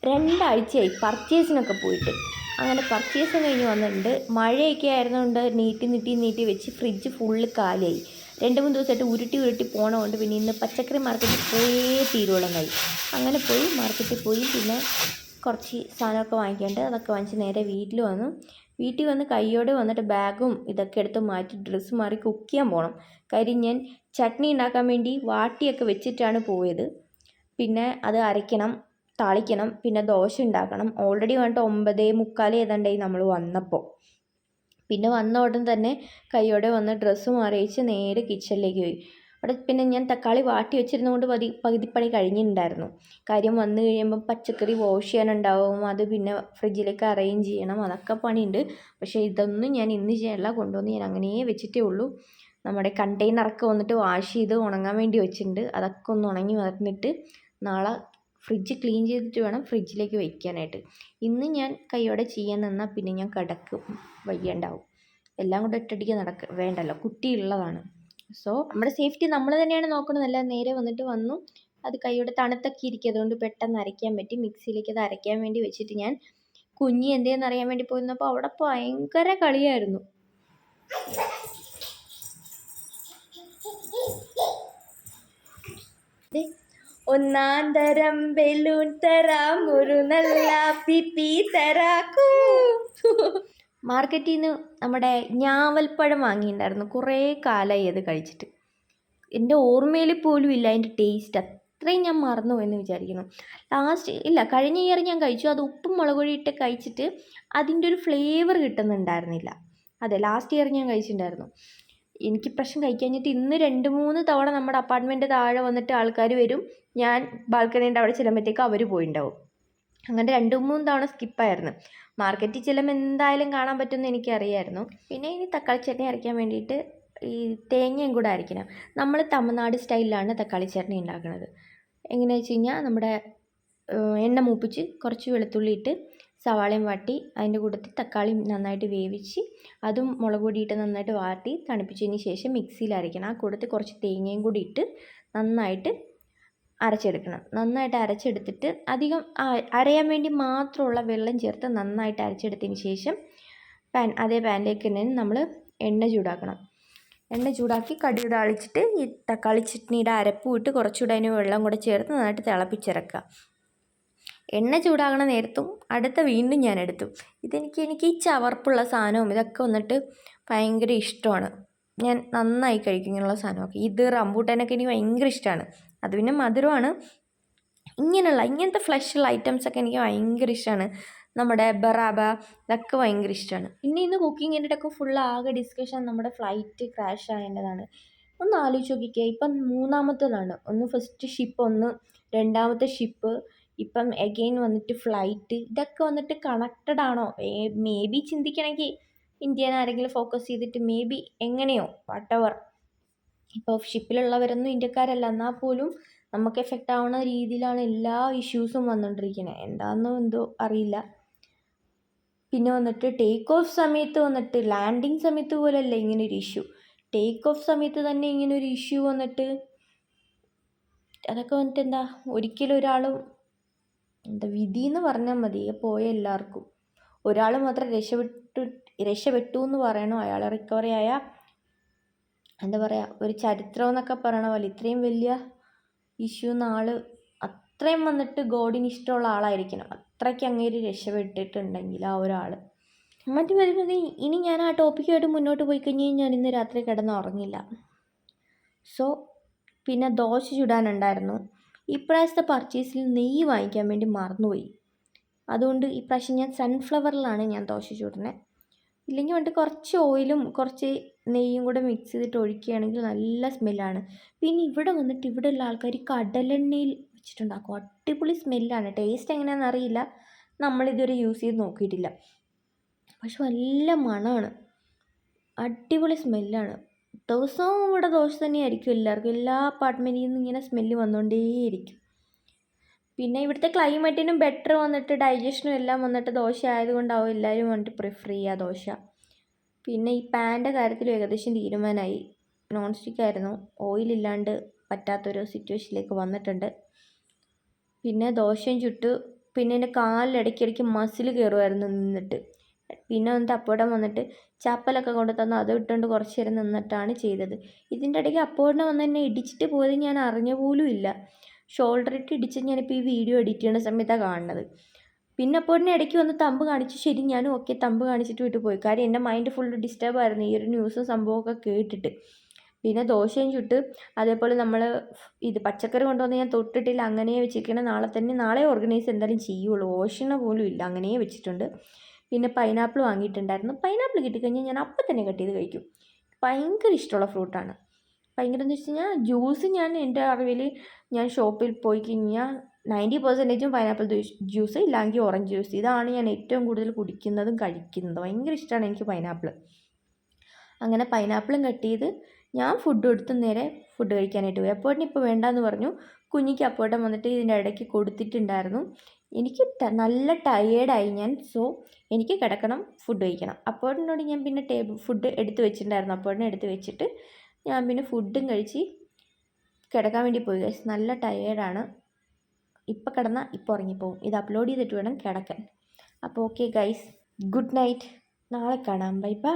രണ്ടാഴ്ചയായി പർച്ചേസിനൊക്കെ പോയിട്ട്. അങ്ങനെ പർച്ചേസ് കഴിഞ്ഞ് വന്നിട്ടുണ്ട്. മഴയൊക്കെ ആയിരുന്നുകൊണ്ട് നീട്ടി വെച്ച് ഫ്രിഡ്ജ് ഫുള്ള് കാലിയായി. 2-3 ദിവസമായിട്ട് ഉരുട്ടി പോകണമുണ്ട്. പിന്നെ ഇന്ന് പച്ചക്കറി മാർക്കറ്റിൽ പോയേ തീരുവോളമായി. അങ്ങനെ പോയി മാർക്കറ്റിൽ പോയി പിന്നെ കുറച്ച് സാധനമൊക്കെ വാങ്ങിക്കാണ്ട് അതൊക്കെ വാങ്ങിച്ച് നേരെ വീട്ടിൽ വന്ന് കയ്യോടെ വന്നിട്ട് ബാഗും ഇതൊക്കെ എടുത്ത് മാറ്റി ഡ്രസ്സ് മാറി കുക്ക് ചെയ്യാൻ പോകണം. കാര്യം ഞാൻ ചട്നി ഉണ്ടാക്കാൻ വേണ്ടി വാട്ടിയൊക്കെ വെച്ചിട്ടാണ് പോയത്. പിന്നെ അത് അരയ്ക്കണം, താളിക്കണം, പിന്നെ ദോശ ഉണ്ടാക്കണം. ഓൾറെഡി വന്നിട്ട് 9:45 ഏതാണ്ടായി നമ്മൾ വന്നപ്പോൾ. പിന്നെ വന്ന ഉടൻ തന്നെ കയ്യോടെ വന്ന് ഡ്രസ്സ് മാറിയിച്ച് നേരെ കിച്ചണിലേക്ക് പോയി. അവിടെ പിന്നെ ഞാൻ തക്കാളി വാട്ടി വെച്ചിരുന്നതുകൊണ്ട് പകുതി പണി കഴിഞ്ഞിട്ടുണ്ടായിരുന്നു. കാര്യം വന്നു കഴിയുമ്പം പച്ചക്കറി വാഷ് ചെയ്യാനുണ്ടാവും, അത് പിന്നെ ഫ്രിഡ്ജിലേക്ക് അറേഞ്ച് ചെയ്യണം, അതൊക്കെ പണിയുണ്ട്. പക്ഷേ ഇതൊന്നും ഞാൻ ഇന്ന് ചെയ്യാനുള്ള കൊണ്ടുവന്ന് ഞാൻ അങ്ങനെ വെച്ചിട്ടേ ഉള്ളൂ. നമ്മുടെ കണ്ടെയ്നറൊക്കെ വന്നിട്ട് വാഷ് ചെയ്ത് ഉണങ്ങാൻ വേണ്ടി വെച്ചിട്ടുണ്ട്. അതൊക്കെ ഒന്ന് ഉണങ്ങി വന്നിട്ട് നാളെ ഫ്രിഡ്ജ് ക്ലീൻ ചെയ്തിട്ട് വേണം ഫ്രിഡ്ജിലേക്ക് വയ്ക്കാനായിട്ട്. ഇന്ന് ഞാൻ കൈയോടെ ചെയ്യാൻ നിന്നാൽ പിന്നെ ഞാൻ കിടക്കും, വയ്യണ്ടാവും. എല്ലാം കൂടെ ഒറ്റയടിക്ക് വേണ്ടല്ലോ, കുട്ടിയുള്ളതാണ്. സോ നമ്മുടെ സേഫ്റ്റി നമ്മൾ തന്നെയാണ് നോക്കണതല്ല. നേരെ വന്നു അത് കൈയോടെ തണുത്തൊക്കെ ഇരിക്കും, അതുകൊണ്ട് പെട്ടെന്ന് അരയ്ക്കാൻ പറ്റി. മിക്സിയിലേക്ക് അത് അരയ്ക്കാൻ വേണ്ടി വെച്ചിട്ട് ഞാൻ കുഞ്ഞി എന്തേന്ന് അറിയാൻ വേണ്ടി പോയിരുന്നപ്പോൾ അവിടെ ഭയങ്കര കളിയായിരുന്നു. ഒന്നാന്തരം ബലൂൺ തരാം, ഒരു നല്ല പിപ്പി തരാക്കൂ. മാർക്കറ്റിൽ നിന്ന് നമ്മുടെ ഞാവൽപ്പഴം വാങ്ങിയിട്ടുണ്ടായിരുന്നു. കുറേ കാലമായി അത് കഴിച്ചിട്ട്. എൻ്റെ ഓർമ്മയിൽ പോലും ഇല്ല അതിൻ്റെ ടേസ്റ്റ്. അത്രയും ഞാൻ മറന്നു എന്ന് വിചാരിക്കുന്നു. കഴിഞ്ഞ ഇയർ ഞാൻ കഴിച്ചു. അത് ഉപ്പും മുളക് പൊടി ഇട്ട് കഴിച്ചിട്ട് അതിൻ്റെ ഒരു ഫ്ലേവർ കിട്ടുന്നുണ്ടായിരുന്നില്ല. അതെ, ലാസ്റ്റ് ഇയർ ഞാൻ കഴിച്ചിട്ടുണ്ടായിരുന്നു. എനിക്ക് പ്രശ്നം കഴിക്കാഞ്ഞിട്ട് ഇന്ന് 2-3 തവണ നമ്മുടെ അപ്പാർട്ട്മെൻറ്റ് താഴെ വന്നിട്ട് ആൾക്കാർ വരും. ഞാൻ ബാൽക്കണീൻ്റെ അവിടെ ചെല്ലുമ്പോഴത്തേക്ക് അവർ പോയിട്ടുണ്ടാവും. അങ്ങനെ 2-3 തവണ സ്കിപ്പായിരുന്നു. മാർക്കറ്റിൽ ചെല്ലുമ്പോൾ എന്തായാലും കാണാൻ പറ്റുമെന്ന് എനിക്കറിയായിരുന്നു. പിന്നെ ഇനി തക്കാളി ചട്നി അരയ്ക്കാൻ വേണ്ടിയിട്ട് ഈ തേങ്ങയും കൂടെ അരയ്ക്കണം. നമ്മൾ തമിഴ്നാട് സ്റ്റൈലിലാണ് തക്കാളി ചട്നി ഉണ്ടാക്കുന്നത്. എങ്ങനെയാണെന്ന് വെച്ച് കഴിഞ്ഞാൽ നമ്മുടെ എണ്ണ മൂപ്പിച്ച് കുറച്ച് വെളുത്തുള്ളി ഇട്ട് സവാളയും വാട്ടി അതിൻ്റെ കൂട്ടത്തിൽ തക്കാളി നന്നായിട്ട് വേവിച്ച് അതും മുളക് പൊടി ഇട്ട് നന്നായിട്ട് വാട്ടി തണുപ്പിച്ചതിന് ശേഷം മിക്സിയിൽ അരയ്ക്കണം. ആ കൂട്ടത്തിൽ കുറച്ച് തേങ്ങയും കൂടി ഇട്ട് നന്നായിട്ട് അരച്ചെടുക്കണം. നന്നായിട്ട് അരച്ചെടുത്തിട്ട് അധികം അരയാൻ വേണ്ടി മാത്രമുള്ള വെള്ളം ചേർത്ത് നന്നായിട്ട് അരച്ചെടുത്തതിന് ശേഷം അതേ പാനിലേക്ക് തന്നെ നമ്മൾ എണ്ണ ചൂടാക്കണം. എണ്ണ ചൂടാക്കി കടുക് താളിച്ചിട്ട് ഈ തക്കാളി ചട്നിയുടെ അരപ്പും ഇട്ട് കുറച്ചുകൂടെ അതിന് വെള്ളം കൂടെ ചേർത്ത് നന്നായിട്ട് തിളപ്പിച്ചിറക്കുക. എണ്ണ ചൂടാകണ നേരത്തും വീണ്ടും ഞാൻ എടുത്തു. എനിക്ക് ഈ ചവർപ്പുള്ള സാധനവും ഇതൊക്കെ വന്നിട്ട് ഭയങ്കര ഇഷ്ടമാണ്. ഞാൻ നന്നായി കഴിക്കും ഇങ്ങനെയുള്ള സാധനമൊക്കെ. ഇത് റംബൂട്ടാനൊക്കെ എനിക്ക് ഭയങ്കര ഇഷ്ടമാണ്. അത് പിന്നെ മധുരമാണ്. ഇങ്ങനത്തെ ഫ്ലഷുള്ള ഐറ്റംസൊക്കെ എനിക്ക് ഭയങ്കര ഇഷ്ടമാണ്. നമ്മുടെ ബറാബ ഇതൊക്കെ ഭയങ്കര ഇഷ്ടമാണ്. പിന്നെ ഇന്ന് കുക്കിങ്ങിൻ്റെയൊക്കെ ഫുൾ ആകെ ഡിസ്കഷൻ നമ്മുടെ ഫ്ലൈറ്റ് ക്രാഷ് ആയതിൻ്റെതാണ്. ഒന്ന് ആലോചിച്ച് നോക്കിക്കുക. ഇപ്പം 3ാമത്തേതാണ്. ഫസ്റ്റ് ഷിപ്പ്, രണ്ടാമത്തെ ഷിപ്പ്, ഇപ്പം എഗെയിൻ വന്നിട്ട് ഫ്ലൈറ്റ്. ഇതൊക്കെ വന്നിട്ട് കണക്റ്റഡ് ആണോ? മേ ബി ചിന്തിക്കണമെങ്കിൽ ഇന്ത്യനെ ആരെങ്കിലും ഫോക്കസ് ചെയ്തിട്ട് മേ ബി എങ്ങനെയോ വാട്ടെവർ. ഇപ്പോൾ ഷിപ്പിലുള്ളവരൊന്നും ഇന്ത്യക്കാരല്ല, എന്നാൽ പോലും നമുക്ക് എഫക്റ്റ് ആവുന്ന രീതിയിലാണ് എല്ലാ ഇഷ്യൂസും വന്നുകൊണ്ടിരിക്കുന്നത്. എന്തോ അറിയില്ല. പിന്നെ വന്നിട്ട് ടേക്ക് ഓഫ് സമയത്ത് ലാൻഡിങ് സമയത്ത് പോലല്ല ഇങ്ങനൊരു ഇഷ്യൂ. ടേക്ക് ഓഫ് സമയത്ത് തന്നെ ഇങ്ങനൊരു ഇഷ്യൂ വന്നിട്ട് അതൊക്കെ വന്നിട്ട് ഒരിക്കലും ഒരാളും വിധി എന്ന് പറഞ്ഞാൽ മതി. പോയ എല്ലാവർക്കും ഒരാൾ മാത്രം രക്ഷപ്പെട്ടു എന്ന് പറയണോ, അയാൾ റിക്കവറി ആയ ഒരു ചരിത്രം എന്നൊക്കെ പറയണ പോലെ ഇത്രയും വലിയ ഇഷ്യൂ അത്രയും വന്നിട്ട് ഗോഡിന് ഇഷ്ടമുള്ള ആളായിരിക്കണം. അത്രയ്ക്ക് അങ്ങേര് രക്ഷപ്പെട്ടിട്ടുണ്ടെങ്കിൽ ആ ഒരാൾ. മറ്റു വരുന്നത് ഇനി ഞാൻ ആ ടോപ്പിക്കുമായിട്ട് മുന്നോട്ട് പോയി കഴിഞ്ഞാൽ ഞാൻ ഇന്ന് രാത്രി കിടന്നുറങ്ങില്ല. സോ പിന്നെ ദോശ ചുടാനുണ്ടായിരുന്നു. ഇപ്രാവശ്യത്തെ പർച്ചേസിൽ നെയ്യ് വാങ്ങിക്കാൻ വേണ്ടി മറന്നുപോയി. അതുകൊണ്ട് ഇപ്രാവശ്യം ഞാൻ സൺഫ്ലവറിലാണ് ഞാൻ ദോശ ചുടുന്നത്. ഇല്ലെങ്കിൽ വന്നിട്ട് കുറച്ച് ഓയിലും കുറച്ച് നെയ്യും കൂടെ മിക്സ് ചെയ്തിട്ട് ഒഴിക്കുകയാണെങ്കിൽ നല്ല സ്മെല്ലാണ്. പിന്നെ ഇവിടെ വന്നിട്ട് ഇവിടെയുള്ള ആൾക്കാർ കടലെണ്ണയിൽ വെച്ചിട്ടുണ്ടാക്കും. അടിപൊളി സ്മെല്ലാണ്. ടേസ്റ്റ് എങ്ങനെയാണെന്ന് അറിയില്ല, നമ്മളിതുവരെ യൂസ് ചെയ്ത് നോക്കിയിട്ടില്ല. പക്ഷെ നല്ല മണമാണ്, അടിപൊളി സ്മെല്ലാണ്. ദിവസവും ഇവിടെ ദോശ തന്നെയായിരിക്കും എല്ലാവർക്കും. എല്ലാ അപ്പാർട്ട്മെൻറ്റിൽ നിന്നും ഇങ്ങനെ സ്മെല്ല് വന്നുകൊണ്ടേയിരിക്കും. പിന്നെ ഇവിടുത്തെ ക്ലൈമറ്റിനും ബെറ്റർ വന്നിട്ട് ഡൈജഷനും എല്ലാം വന്നിട്ട് ദോശ ആയതുകൊണ്ടാവും എല്ലാവരും വന്നിട്ട് പ്രിഫർ ചെയ്യുക ദോശ. പിന്നെ ഈ പാൻ്റെ കാര്യത്തിലും ഏകദേശം തീരുമാനമായി. നോൺ സ്റ്റിക്ക് ആയിരുന്നു, ഓയിലില്ലാണ്ട് പറ്റാത്തൊരു സിറ്റുവേഷനിലേക്ക് വന്നിട്ടുണ്ട്. പിന്നെ ദോശയും ചുട്ട് പിന്നെ എൻ്റെ കാലിൽ ഇടയ്ക്കിടയ്ക്ക് മസിൽ കയറുമായിരുന്നു നിന്നിട്ട്. പിന്നെ വന്നിട്ട് അപ്പോടം വന്നിട്ട് ചപ്പലൊക്കെ കൊണ്ട് തന്നു, അത് ഇട്ടുകൊണ്ട് കുറച്ച് നേരം നിന്നിട്ടാണ് ചെയ്തത്. ഇതിൻ്റെ ഇടയ്ക്ക് അപ്പോടം വന്ന് എന്നെ ഇടിച്ചിട്ട് പോയത് ഞാൻ അറിഞ്ഞ പോലും ഇല്ല. ഷോൾഡറിട്ട് ഇടിച്ച് ഞാനിപ്പോൾ ഈ വീഡിയോ എഡിറ്റ് ചെയ്യുന്ന സമയത്താണ് കാണുന്നത്. പിന്നെ അപ്പോടിനെ ഇടയ്ക്ക് വന്ന് തമ്പ് കാണിച്ചു. ശരി, ഞാനും ഓക്കെ തമ്പ് കാണിച്ചിട്ട് വിട്ടു പോയി. കാര്യം എൻ്റെ മൈൻഡ് ഫുള്ള് ഡിസ്റ്റർബ് ആയിരുന്നു ഈ ഒരു ന്യൂസും സംഭവമൊക്കെ കേട്ടിട്ട്. പിന്നെ ദോശയും ചുട്ട്, അതേപോലെ നമ്മൾ ഇത് പച്ചക്കറി കൊണ്ടുവന്ന് ഞാൻ തൊട്ടിട്ടില്ല, അങ്ങനെ വെച്ചിരിക്കണം. നാളെ ഓർഗനൈസ് എന്തായാലും ചെയ്യുള്ളൂ. ഓഷണ പോലും ഇല്ല, അങ്ങനെ വെച്ചിട്ടുണ്ട്. പിന്നെ പൈനാപ്പിൾ വാങ്ങിയിട്ടുണ്ടായിരുന്നു. പൈനാപ്പിൾ കിട്ടിക്കഴിഞ്ഞാൽ ഞാൻ അപ്പം തന്നെ കട്ട് ചെയ്ത് കഴിക്കും. ഭയങ്കര ഇഷ്ടമുള്ള ഫ്രൂട്ടാണ്. ഭയങ്കര എന്ന് വെച്ച് കഴിഞ്ഞാൽ ജ്യൂസ് ഞാൻ എൻ്റെ അറിവിൽ ഞാൻ ഷോപ്പിൽ പോയി കഴിഞ്ഞാൽ 90% പൈനാപ്പിൾ ജ്യൂസ്, ഇല്ലെങ്കിൽ ഓറഞ്ച് ജ്യൂസ്. ഇതാണ് ഞാൻ ഏറ്റവും കൂടുതൽ കുടിക്കുന്നതും കഴിക്കുന്നതും. ഭയങ്കര ഇഷ്ടമാണ് എനിക്ക് പൈനാപ്പിൾ. അങ്ങനെ പൈനാപ്പിളും കട്ട് ചെയ്ത് ഞാൻ ഫുഡ് കൊടുത്ത് നേരെ ഫുഡ് കഴിക്കാനായിട്ട് പോയി. അപ്പോഴേക്കും ഇപ്പോൾ വേണ്ടാന്ന് പറഞ്ഞു. കുഞ്ഞിക്ക് അപ്പോഴേക്കും വന്നിട്ട് ഇതിൻ്റെ ഇടയ്ക്ക് കൊടുത്തിട്ടുണ്ടായിരുന്നു. എനിക്ക് നല്ല ടയേർഡായി ഞാൻ. സോ എനിക്ക് കിടക്കണം, ഫുഡ് കഴിക്കണം. അപ്പോഴേനോട് ഞാൻ പിന്നെ ഫുഡ് എടുത്ത് വെച്ചിട്ടുണ്ടായിരുന്നു. അപ്പോഴേനും എടുത്ത് വെച്ചിട്ട് ഞാൻ പിന്നെ ഫുഡും കഴിച്ച് കിടക്കാൻ വേണ്ടി പോയി ഗൈസ്. നല്ല ടയേർഡാണ്. ഇപ്പം കിടന്നാൽ ഇപ്പോൾ ഉറങ്ങിപ്പോവും. ഇത് അപ്ലോഡ് ചെയ്തിട്ട് വേണം കിടക്കാൻ. അപ്പോൾ ഓക്കെ ഗൈസ്, ഗുഡ് നൈറ്റ്. നാളെ കാണാം. Bye bye.